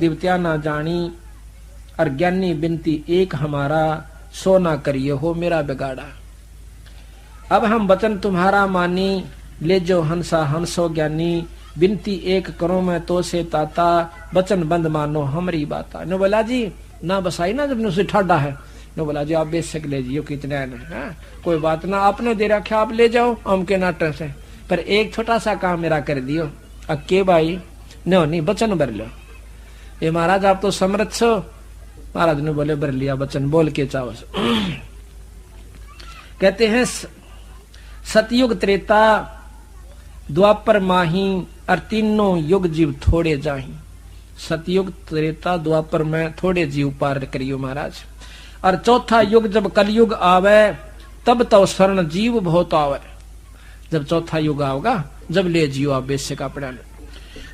दिवत्या ना जानी, और ज्ञानी बिनती एक हमारा, सो ना करिए हो मेरा बिगाड़ा। अब हम वचन तुम्हारा मानी, ले जो हंसा हंसो ज्ञानी, बिनती एक करो मैं तो से ताता, वचन बंद मानो हमारी बाता। नो बोला जी ना बसाई ना जब उसे ठाडा है, नो बोला जी आप बेशक ले जियो कितने है, कोई बात ना, आपने दे रखा आप ले जाओ हम के नाटक से, पर एक छोटा सा काम मेरा कर दियो। अक्के भाई नो नहीं वचन भर लो। ये महाराज आप तो समर्थ छो। महाराज ने बोले भर लिया वचन, बोल के चाहो। कहते हैं सतयुग त्रेता द्वापर माही, और तीनों युग जीव थोड़े जाही। सतयुग त्रेता द्वापर में थोड़े जीव पार करियो महाराज, और चौथा युग जब कलयुग आवे, तब तो स्वर्ण जीव बहुत आवे। जब चौथा युग आओगा जब ले जियो आप बेशक अपना।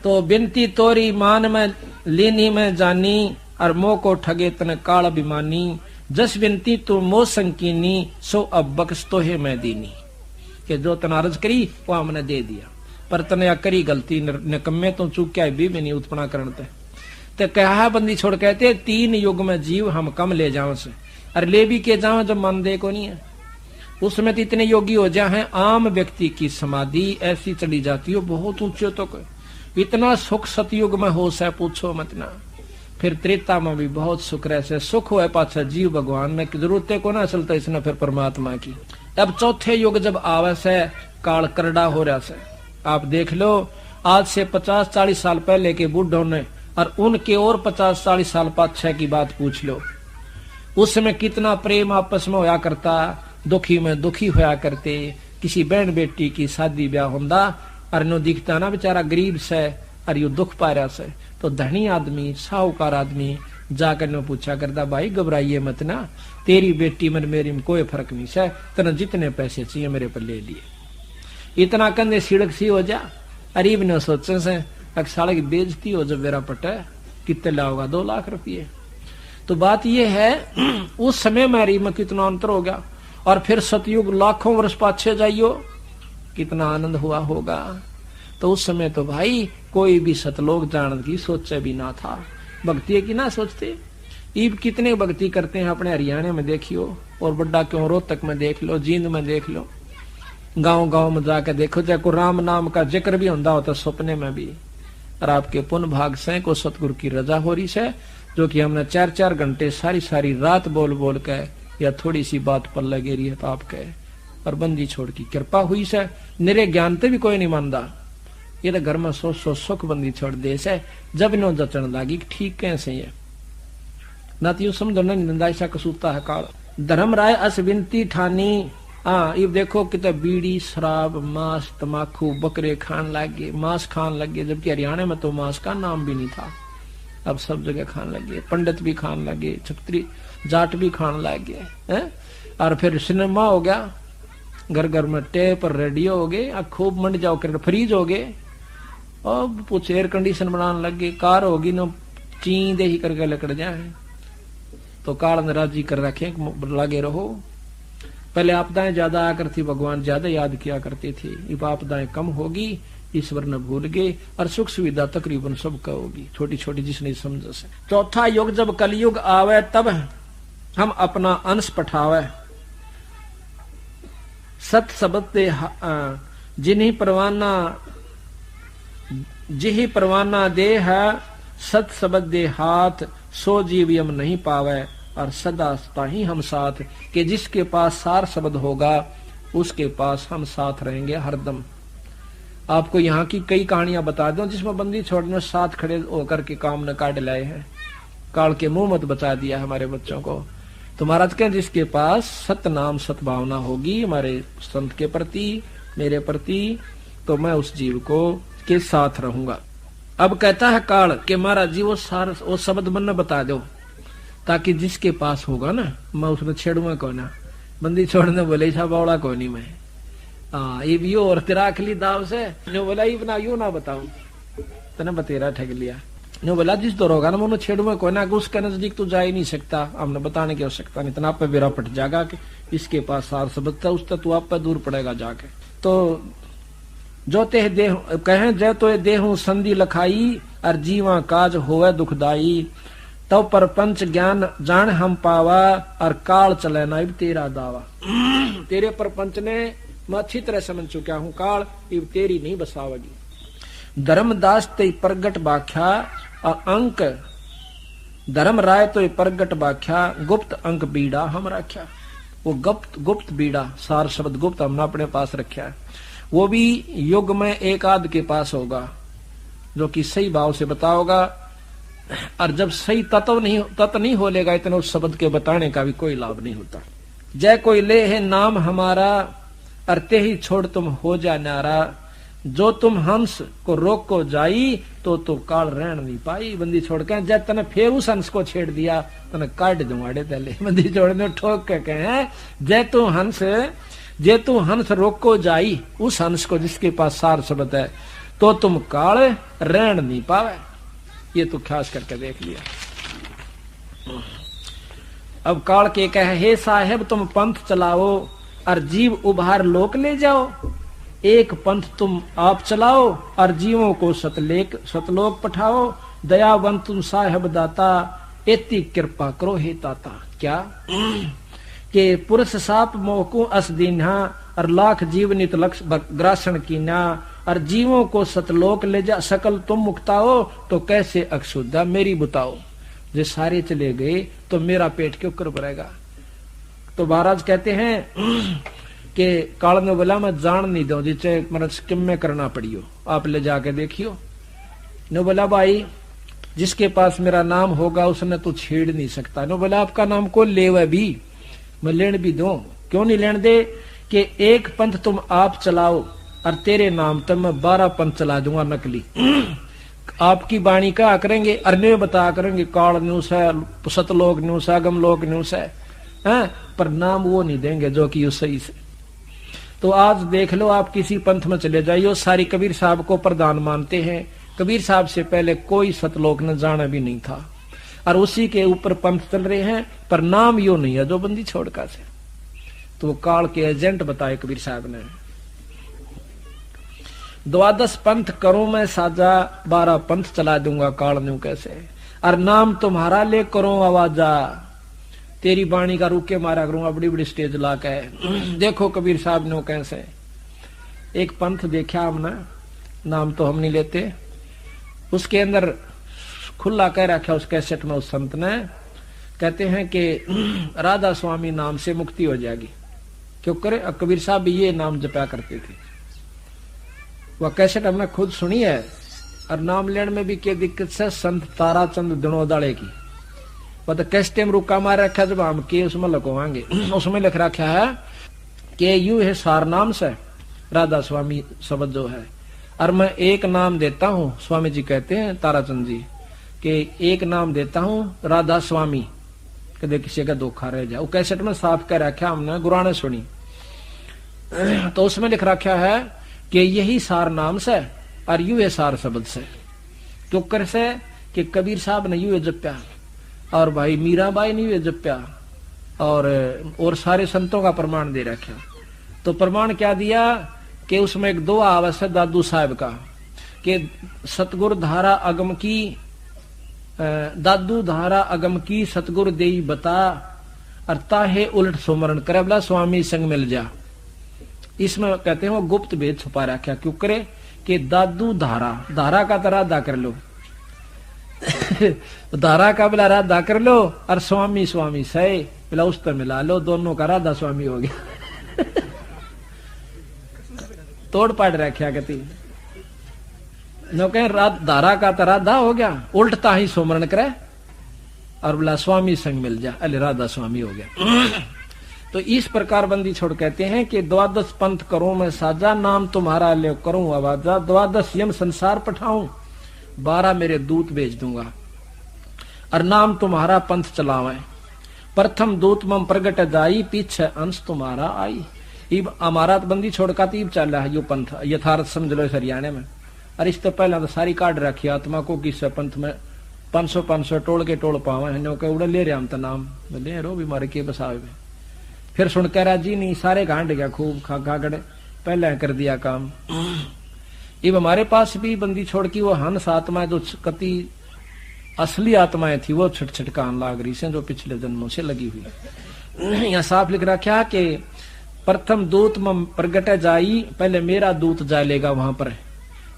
तो बिनती तोरी मान में लेनी में जानी, और मोह को ठगे तन काल अभिमानी, जस बिनती तू मोह संकीनी, सो अब बख्श तो है मैं दीनी। कि जो तना अर्ज करी वो हमने दे दिया, पर तने करी गलती निकम्मे तो चूक क्या भी नहीं उत्पना करते। तो कहा बंदी छोड़ कहते तीन युग में जीव हम कम ले जाओ से, और ले भी के जाओ जब मन दे को नहीं है। उसमें तो इतने योगी हो जाए, आम व्यक्ति की समाधि ऐसी चली जाती हो बहुत ऊंचे तो इतना सुख सतयुग में हो से पूछो मत ना। फिर त्रेता में भी बहुत सुख रहे से, सुख हुआ पाछा जीव भगवान में जरूरत को ना चलता इसने फिर परमात्मा की। अब चौथे युग जब आवे से काल करड़ा हो रहा से, आप देख लो आज से 50-40 साल पहले के बुढ़ों ने और उनके और 50-40 साल पाछे की बात पूछ लो, उसमें कितना प्रेम आपस में होया करता, दुखी में दुखी होया करते। किसी बहन बेटी की शादी ब्याह होंदा और नो दिखता ना बेचारा गरीब से और यू दुख पा रहा से, तो धनी आदमी साहूकार आदमी जाकर ने पूछा करता भाई घबराइए मत ना, तेरी बेटी में मेरी में कोई फर्क नहीं से, तेने जितने पैसे चाहिए मेरे पर ले लिए। इतना कंधे सिड़क सी हो जा, अरीब ने सोचे से साले की बेइज्जती हो जब मेरा पटे कितने लाओगा 2 लाख रुपये। तो बात यह है उस समय में अरीब में कितना अंतर हो गया, और फिर सतयुग लाखों वर्ष पाछे जाइयो कितना आनंद हुआ होगा। तो उस समय तो भाई कोई भी सतलोक जानने की सोचे भी ना था, भक्ति की ना सोचते। ईब कितने भक्ति करते हैं अपने हरियाणा में देखियो, और बड़ा क्यों रोहतक में देख लो, जींद में देख लो, गांव गांव में जाकर देखो, चाहे को राम नाम का जिक्र भी होता होता सपने में भी। और आपके पुण्य भाग से को सतगुरु की रजा हो रही है, जो कि हमने 4-4 घंटे सारी सारी रात बोल बोल के या थोड़ी सी बात पर लगे रही है तो आपके और बंदी छोड़ की कृपा हुई से। मेरे ज्ञान ते भी कोई नहीं मानता, ये तो घर में सो सुख बंदी छोड़ दे से, जब नो जचन लागी ठीक कैसे है ना, तो यू समझो ना निंदा कसूता है काल। धर्म राय अस विनती ठानी, हाँ ये देखो कितना बीड़ी शराब मांस तमाकू बकरे खान लगे, मांस खान लगे, जबकि हरियाणा में तो मांस का नाम भी नहीं था, अब सब जगह खान लगे, पंडित भी खान लगे, छत्री जाट भी खान लगे हैं। और फिर सिनेमा हो गया, घर घर में टेप और रेडियो हो गए, खूब मंड जाओ कर फ्रीज हो गए, और कुछ एयर कंडीशन बनाने लगे, कार होगी नो चींदे ही करके लकड़ जाए। तो काल ने राजी कर रखे लगे रहो। पहले आपदाएं ज्यादा आकर थी, भगवान ज्यादा याद किया करते थे, अब आपदाएं कम होगी, ईश्वर न भूल गए, और सुख सुविधा तकरीबन सबका होगी, छोटी छोटी जिसने समझ से। चौथा युग जब कलयुग आवे, तब हम अपना अंश पठावे, सत शब्द जिन्हीं परवाना दे है, सत शब्द दे हाथ, सो जीव यम नहीं पावे, और सदा ताही हम साथ, कि जिसके पास सार शब्द होगा उसके पास हम साथ रहेंगे हरदम। आपको यहाँ की कई कहानियां बता दूं जिसमें बंदी छोड़ने साथ खड़े होकर के काम न काट लाए हैं, काल के मुंह मत बचा दिया हमारे बच्चों को। तो महाराज कहें जिसके पास सत नाम सत भावना होगी हमारे संत के प्रति मेरे प्रति, तो मैं उस जीव को के साथ रहूंगा। अब कहता है काल कि महाराज जी वो शब्द मन बता दो, ताकि जिसके पास होगा ना मैं उसने छेड़ूंगा कौन ना। बंदी छोड़ने बोले था बावड़ा कौन नहीं मैं, ये भी और तेरा अखली दाव से नो बोला ये बना यू ना बताऊं तने बतेरा ठग लिया। नो बोला जिस दौर होगा ना मैं छेड़ूंगा कौन ना, उसके नजदीक तो जा ही नहीं सकता, हमने बताने की आवश्यकता नहीं, इतना पे बेरा पट जाएगा कि इसके पास सार शब्द था, उससे तू आप पे दूर पड़ेगा जाके। तो जो ते देह कहें जय तो देहू संधि लखाई, और जीवा काज होवे दुखदाई। तो परपंच ज्ञान जान हम पावा और काल चले ना इब तेरा दावा। तेरे परपंच ने मैं अच्छी तरह समझ चुका हूं, काल इब तेरी नहीं बसावेगी। धर्मदास ते प्रगट बाख्या और अंक धर्म राय तो प्रगट बाख्या गुप्त अंक बीड़ा हम रख्या। वो गुप्त बीड़ा सार शब्द गुप्त हमने अपने पास रखा है। वो भी युग में एक आध के पास होगा जो कि सही भाव से बताओगा। और जब सही तत्व नहीं हो लेगा इतने उस शब्द के बताने का भी कोई लाभ नहीं होता। जय कोई ले है नाम हमारा अरते ही छोड़ तुम हो जा नारा। जो तुम हंस को रोक को जाई तो काल रहन नहीं पाई। बंदी छोड़ के जब तने फिर उस हंस को छेड़ दिया तने काट दूंगाड़े पहले। बंदी छोड़ने ठोक के कहे जे तू हंस रोक को जाई उस हंस को जिसके पास सार शब्द है तो तुम काल रहन नहीं पावे। ये तो खास करके देख लिया। अब काल के कहे हे साहेब तुम पंथ चलाओ और जीव उभार लोक ले जाओ। एक पंथ तुम आप चलाओ और जीवों को सतलोक पठाओ। दयावंत तुम साहेब दाता एती कृपा करो हे ताता। क्या के पुरुष साप मोहकू अस दीन्हा और लाख जीव नित लक्ष्य ग्रासन कीना। और जीवों को सतलोक ले जा सकल तुम मुक्ताओ तो कैसे अक्षुद्धा मेरी बुताओ। जो सारे चले गए तो मेरा पेट क्यों कर भरेगा। तो महाराज कहते हैं कि काल ने बोला मैं जान नहीं दो जिसे मतलब किम में करना पड़ियो आप ले जाके देखियो। ने बोला भाई जिसके पास मेरा नाम होगा उसने तो छेड़ नहीं सकता। ने बोला आपका नाम को लेवे भी मैं लेन भी दूं। क्यों नहीं लेन दे कि एक पंथ तुम आप चलाओ और तेरे नाम तक मैं 12 पंथ चला दूंगा नकली। आपकी वाणी का करेंगे अरने बता करेंगे काल न्यूस है सतलोक न्यूस है अगमलोक न्यूस है पर नाम वो नहीं देंगे जो कि सही से। तो आज देख लो आप किसी पंथ में चले जाइयो सारी कबीर साहब को प्रधान मानते हैं। कबीर साहब से पहले कोई सतलोक न जाना भी नहीं था और उसी के ऊपर पंथ चल रहे हैं पर नाम यो नहीं है जो बंदी छोड़का से। तो काल के एजेंट बताए कबीर साहब ने 12 पंथ करूं मैं साजा 12 पंथ चला दूंगा काल न्यू कैसे। और नाम तुम्हारा ले करो आवाजा तेरी बाणी का रुके मारा करूंगा बड़ी बड़ी स्टेज ला के। देखो कबीर साहब ने कैसे एक पंथ देखा हमने नाम तो हम नहीं लेते उसके अंदर खुला कह रखा उस कैसेट में उस संत ने कहते हैं कि राधा स्वामी नाम से मुक्ति हो जाएगी। क्यों करे कबीर साहब भी ये नाम जपा करते थे। वह कैसेट हमने खुद सुनी है और नाम लेने में भी क्या दिक्कत है। संत ताराचंद दिनोदाड़े की वह तो कैसे टाइम रुका मार रखा जब हम के उसमें लिखवाएंगे उसमें लिख रखा है कि यू है सार नाम से राधा स्वामी शब्द जो है। और मैं एक नाम देता हूँ स्वामी जी कहते हैं ताराचंद जी कि एक नाम देता हूँ राधा स्वामी कदे किसी का धोखा रह जाए। वो कैसेट में साफ कर रखा हमने गुराने सुनी तो उसमें लिख रखा है कि यही सार नाम से और यू है सार शब्द से। क्यों कर से कि कबीर साहब ने यू है जप्या और भाई मीराबाई ने यू है जप्या और सारे संतों का प्रमाण दे रखा। तो प्रमाण क्या दिया कि उसमें एक दो आवश्य दादू साहब का कि सतगुर धारा अगम की दादू धारा अगम की सतगुर देई बता और ताहे उलट सुमरण करे बोला स्वामी संग मिल जा। इसमें कहते हैं वो गुप्त भेद छुपा रखा। क्यों करे कि दादू धारा का तरह दा कर लो धारा का बोला राधा कर लो और स्वामी स्वामी सही बोला उस पर मिला लो दोनों का राधा स्वामी हो गया। तोड़ पाड़ रखा कहती नो कह धारा का तरह दा हो गया उल्टता ही सुमरण करे और बोला स्वामी संग मिल जा अले राधा स्वामी हो गया। तो इस प्रकार बंदी छोड़ कहते हैं कि 12 पंथ करूं मैं साजा नाम तुम्हारा ले करूं आवाजा 12 यम संसार पठाऊं 12 मेरे दूत भेज दूंगा और नाम तुम्हारा पंथ चलावे। प्रथम दूत मम प्रगट जाई पीछे अंश तुम्हारा आई। इब हमारा बंदी छोड़ का तीब चल रहा है यो पंथ यथार्थ समझ लो हरियाणा में। और इस तो पहला तो सारी काट रखी आत्मा को किस पंथ में 500 टोल के टोल पावे उड़े ले रहे हम तो नाम ले रो बीमारी के बसावे में। फिर सुनकर राजी नहीं सारे गांड गया खूब खा खा कर पहले कर दिया काम अब हमारे पास भी बंदी छोड़ की वो हंस आत्मा जो कति असली आत्माएं थी वो छटछटकान लाग रही से, जो पिछले जन्मों से लगी हुई। यहाँ साफ लिख रखा कि प्रथम दूत में प्रगट जाई, पहले मेरा दूत जा लेगा वहां पर,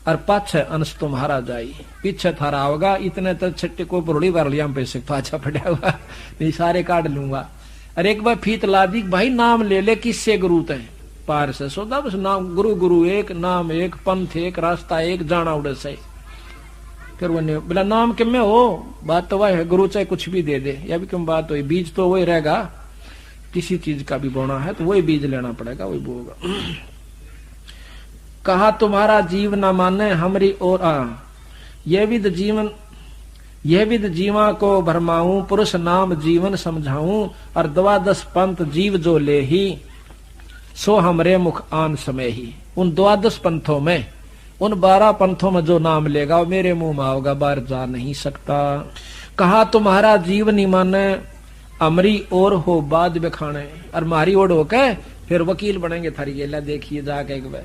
और पाछे अंश तुम्हारा जाई, पीछे थारा होगा। इतने तो छट्टे को बरोड़ी बारलिया में पैसे पाछा पड़ा हुआ, नहीं सारे काट लूंगा। और एक बार फीत ला दी, भाई नाम ले ले किससे गुरु है पार से सोदा, बस नाम गुरु गुरु एक, नाम एक, पंथ एक, रास्ता एक, जाना उड़े से। फिर वो बोला नाम किम में हो, बात तो वह है, गुरु चाहे कुछ भी दे दे, या भी क्यों बात हो, बीज तो वही रहेगा, किसी चीज का भी बोना है तो वही बीज लेना पड़ेगा, वही बोगा। कहा तुम्हारा जीव न माने हमरी ओर ये विद जीवा को भरमाऊं, पुरुष नाम जीवन समझाऊं, और 12 पंथ जीव जो ले ही, सो हमरे मुख आन समय ही। उन 12 पंथों में, उन 12 पंथों में जो नाम लेगा वो मेरे मुंह में आओगा, बाहर जा नहीं सकता। कहा तुम्हारा जीव नहीं माने अमरी और हो बाद बखाने, और मारी ओढ़ होके फिर वकील बनेंगे थारी गेला, देखिए जाके एक बार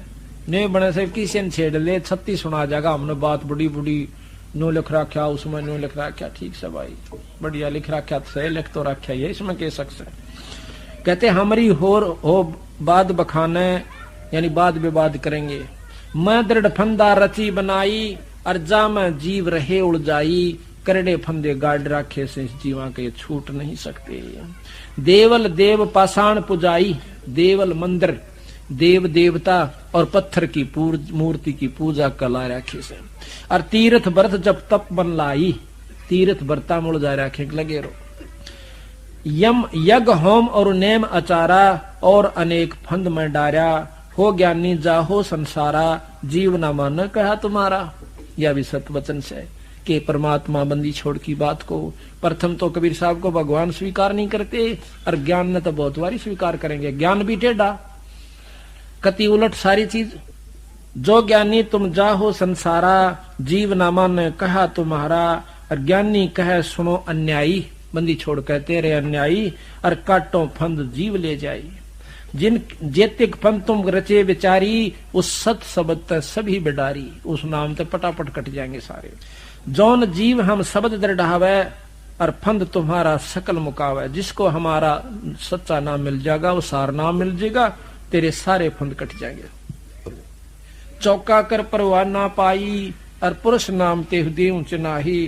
नहीं बने से किसी ने छेड़ ले 36 सुना जाएगा, हमने बात बड़ी बड़ी नो लिख रखा, उसमें नो लिख रखा, ठीक से भाई बढ़िया लिख रखा, सही लिख तो रखा है, इसमें कह सकते। कहते हमारी हो बाद बखाने, यानी बाद विवाद करेंगे। मैं दृढ़ फंदा रची बनाई, और जा में जीव रहे उड़ जाई, करड़े फंदे गाड़ राखे से इस जीवा के छूट नहीं सकते। देवल देव पाषाण पुजाई, देवल मंदिर देव देवता और पत्थर की मूर्ति की पूजा कला राखे से, और तीर्थ व्रत जब तप बन लाई, तीर्थ व्रता मुड़ जा राखे लगे रो। यम यज्ञ होम और नेम अचारा, और अनेक फंद में डारा, हो ज्ञानी जाहो संसारा, जीव न मान कहा तुम्हारा। यह भी सत्य वचन से कि परमात्मा बंदी छोड़ की बात को, प्रथम तो कबीर साहब को भगवान स्वीकार नहीं करते, और ज्ञान ने तो बहुत बारी स्वीकार करेंगे, ज्ञान भी टेढ़ा कति उलट सारी चीज। जो ज्ञानी तुम जाहो संसारा, जीव न मान कहा तुम्हारा, और ज्ञानी कहे सुनो अन्यायी, बंदी छोड़ कहते रे अन्यायी, और काटो फंद जीव ले जाई। जिन जेतिक फंद तुम रचे विचारी, उस सत शब्द सभी बिडारी, उस नाम ते पटापट कट जाएंगे सारे। जौन जीव हम शब्द दृढ़ावे, और फंद तुम्हारा सकल मुकावे। जिसको हमारा सच्चा नाम मिल जाएगा, वो सार नाम मिल जाएगा, तेरे सारे फंद कट जाएंगे। चौका कर परवाह ना पाई, और पुरुष नाम ते देव चनाही,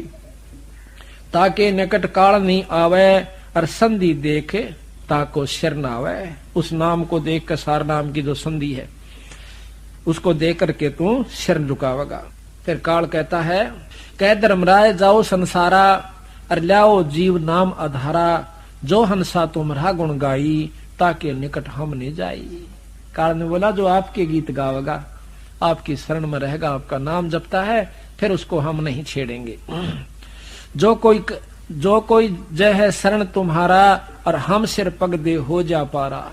ताके निकट काल नहीं आवे, और संधि देखे ताको शर ना आवे। उस नाम को देख कर सार नाम की जो संधि है उसको देख करके तू शरण झुकावेगा। फिर काल कहता है, कह धर्मराय जाओ संसारा, और लाओ जीव नाम आधारा, जो हंसा तुम्हारा गुण गाई, ताके निकट हम नहीं जाई। काल ने बोला जो आपके गीत गावेगा, आपकी शरण में रहेगा, आपका नाम जपता है, फिर उसको हम नहीं छेड़ेंगे। जो कोई जय है शरण तुम्हारा, और हम सिर पग दे हो जा पारा।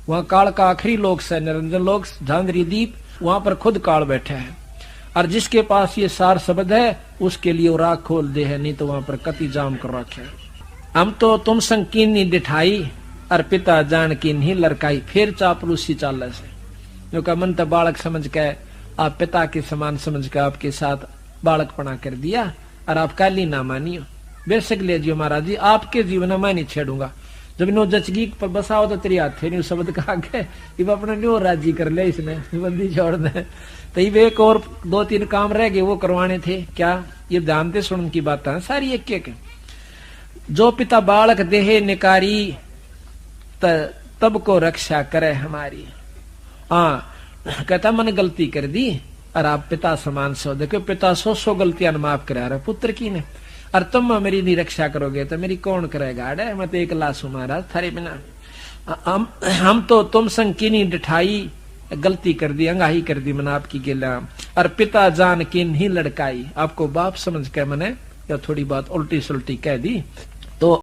वहां काल का आखिरी लोक से निरंजन लोक झांझरी दीप, वहां पर खुद काल बैठे हैं, और जिसके पास ये सार शब्द है उसके लिए वो राख खोल दे है, नहीं तो वहां पर कति जाम कर रखे। हम तो तुम संकीन नहीं दिठाई, और पिता जान की नहीं लड़काई। फिर चापलूसी चाल से जो का मन तो बालक समझ के, आप पिता के समान समझ के आपके साथ बालकपना कर दिया, और आप काली ना मानियो। बेशक ले जियो महाराज जी, आपके जीवन में मैं नहीं छेड़ूंगा। जब नो जचगी पर बसाओ तो तेरी हाथे नहीं शब्द कहा गए, इब अपने न्यू राजी कर ले इसने बंदी छोड़ दे। तो एक और 2-3 काम रह गए वो करवाने थे। क्या ये ध्यान दे, सुन की बात है सारी एक एक। जो पिता बालक देहे निकारी, तब को रक्षा करे हमारी। कहता मैंने गलती कर दी, और आप पिता समान से हो। देखो पिता 100 गलतियां माफ करा रहे पुत्र की ने, और तुम मेरी नहीं रक्षा करोगे तो मेरी कौन करेगा। अरे मैं तो एक लाशू महाराज थारे बिना। हम तो तुम संकीनी डिठाई, गलती कर दी, अंगाही कर दी मैंने आपकी गिला, और पिता जान की नहीं लड़काई। आपको बाप समझ के मैंने या थोड़ी बात उल्टी सुल्टी कह दी,